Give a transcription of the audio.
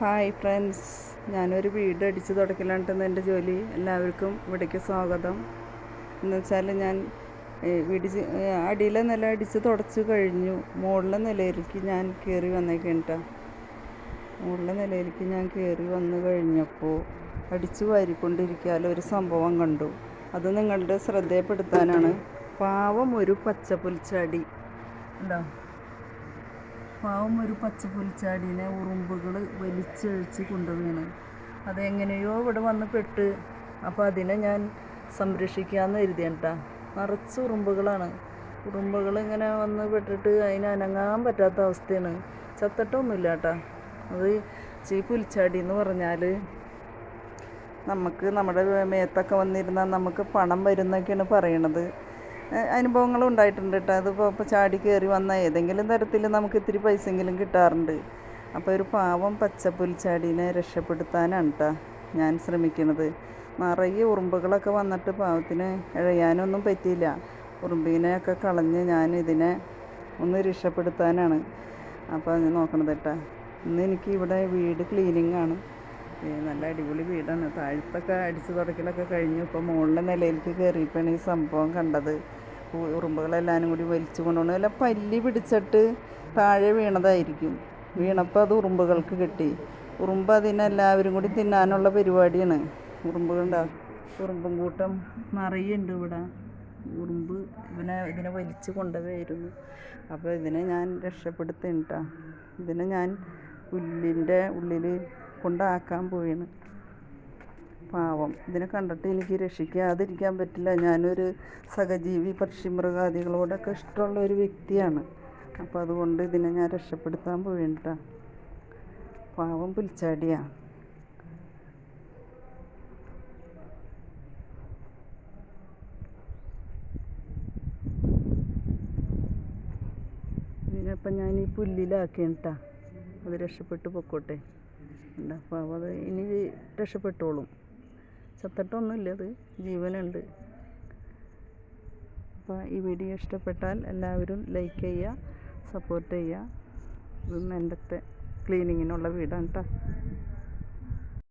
Hi friends, ഞാനൊരു വീട് അടിച്ച് തുടക്കലാണ്ടെന്ന് എൻ്റെ ജോലി. എല്ലാവർക്കും ഇവിടേക്ക് സ്വാഗതം. എന്ന് വെച്ചാൽ ഞാൻ അടിയിലെ നില അടിച്ച് തുടച്ച് കഴിഞ്ഞു. മുകളിലെ നിലയിലേക്ക് ഞാൻ കയറി വന്നേക്കേണ്ട. മുകളിലെ നിലയിലേക്ക് ഞാൻ കയറി വന്നു കഴിഞ്ഞപ്പോൾ അടിച്ച് വാരിക്കൊണ്ടിരിക്കാതെ ഒരു സംഭവം കണ്ടു. അത് നിങ്ങളുടെ ശ്രദ്ധയപ്പെടുത്താനാണ്. പാവം ഒരു പച്ചപ്പുൽച്ചാടി ഉണ്ടോ? പാവം ഒരു പച്ചപ്പുൽച്ചാടീനെ ഉറുമ്പുകൾ വലിച്ചഴിച്ച് കൊണ്ടുവീണ്. അതെങ്ങനെയോ ഇവിടെ വന്ന് പെട്ട്. അപ്പോൾ അതിനെ ഞാൻ സംരക്ഷിക്കാമെന്ന് കരുതിയട്ടാ. നിറച്ച് ഉറുമ്പുകളാണ്. ഉറുമ്പുകൾ ഇങ്ങനെ വന്ന് പെട്ടിട്ട് അതിന് അനങ്ങാൻ പറ്റാത്ത അവസ്ഥയാണ്. ചത്തിട്ടൊന്നുമില്ല കേട്ടാ. അത് ഈ പുൽച്ചാടി എന്ന് പറഞ്ഞാൽ നമുക്ക് നമ്മുടെ മേത്തൊക്കെ വന്നിരുന്നാൽ നമുക്ക് പണം വരുന്നൊക്കെയാണ് പറയണത്. അനുഭവങ്ങളും ഉണ്ടായിട്ടുണ്ട് കേട്ടോ. അതിപ്പോൾ ചാടി കയറി വന്ന ഏതെങ്കിലും തരത്തിൽ നമുക്ക് ഇത്തിരി പൈസയെങ്കിലും കിട്ടാറുണ്ട്. അപ്പോൾ ഒരു പാവം പച്ചപ്പുൽച്ചാടീനെ രക്ഷപ്പെടുത്താനാണ് കേട്ടോ ഞാൻ ശ്രമിക്കുന്നത്. നിറയെ ഉറുമ്പുകളൊക്കെ വന്നിട്ട് പാവത്തിന് ഇഴയാനൊന്നും പറ്റിയില്ല. ഉറുമ്പിനെയൊക്കെ കളഞ്ഞ് ഞാൻ ഇതിനെ ഒന്ന് രക്ഷപ്പെടുത്താനാണ് അപ്പോൾ നോക്കണത് കേട്ടോ. ഇന്ന് എനിക്ക് ഇവിടെ വീട് ക്ലീനിങ് ആണ്. നല്ല അടിപൊളി വീടാണ്. താഴത്തൊക്കെ അടിച്ച് തുടക്കലൊക്കെ കഴിഞ്ഞു. ഇപ്പോൾ മുകളിലെ നിലയിലേക്ക് കയറിയപ്പോഴാണ് ഈ സംഭവം കണ്ടത്. ഉറുമ്പുകളെല്ലാവരും കൂടി വലിച്ചു കൊണ്ടുപോകണം. വല്ല പല്ലി പിടിച്ചിട്ട് താഴെ വീണതായിരിക്കും. വീണപ്പോൾ അത് ഉറുമ്പുകൾക്ക് കിട്ടി. ഉറുമ്പ് അതിനെല്ലാവരും കൂടി തിന്നാനുള്ള പരിപാടിയാണ്. ഉറുമ്പും കൂട്ടം നിറയുണ്ട് ഇവിടെ. ഉറുമ്പ് ഇതിനെ വലിച്ചു കൊണ്ടുപോയിരുന്നു. അപ്പോൾ ഇതിനെ ഞാൻ രക്ഷപ്പെടുത്തേണ്ട. ഇതിനെ ഞാൻ പുല്ലിൻ്റെ ഉള്ളിൽ കൊണ്ടാക്കാൻ പോവുകയാണ്. പാവം, ഇതിനെ കണ്ടിട്ട് എനിക്ക് രക്ഷിക്കാതിരിക്കാൻ പറ്റില്ല. ഞാനൊരു സഹജീവി പക്ഷിമൃഗാദികളോടൊക്കെ ഇഷ്ടമുള്ള ഒരു വ്യക്തിയാണ്. അപ്പോൾ അതുകൊണ്ട് ഇതിനെ ഞാൻ രക്ഷപ്പെടുത്താൻ പോവേണ്ട. പാവം പുൽച്ചാടിയാണ്. ഇതിനപ്പം ഞാൻ ഈ പുല്ലിലാക്കേണ്ട. അത് രക്ഷപ്പെട്ട് പൊക്കോട്ടെ. ഉണ്ട്. അപ്പോൾ അത് ഇനി രക്ഷപ്പെട്ടോളും. ചത്തിട്ടൊന്നുമില്ല, അത് ജീവനുണ്ട്. അപ്പോൾ ഈ വീഡിയോ ഇഷ്ടപ്പെട്ടാൽ എല്ലാവരും ലൈക്ക് ചെയ്യുക, സപ്പോർട്ട് ചെയ്യുക. ഇത് എൻ്റെ ക്ലീനിങ്ങിനുള്ള വീടാണ് കേട്ടോ.